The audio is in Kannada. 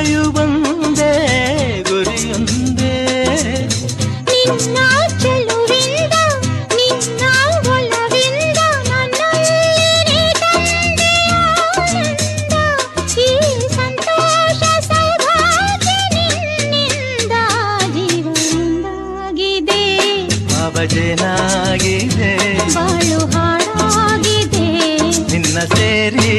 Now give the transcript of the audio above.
ನಡೆಯುವಂದೇ ಗುರಿಯೊಂದೇ. ನಿನ್ನ ಚೆಲುವಿಂದ ನಿನ್ನ ಒಲವಿಂದ ನನ್ನಲ್ಲಿ ತಂದೆ ಆನಂದ. ಈ ಸಂತೋಷ ಸೌಭಾಗ್ಯ ನಿನ್ನಿಂದ ಜೀವನದಾಗಿದೆ. ಭಾವಜೇನಾಗಿದೆ ಬಾಳು ಹಾಡಾಗಿದೆ ನಿನ್ನ ಸೇರಿ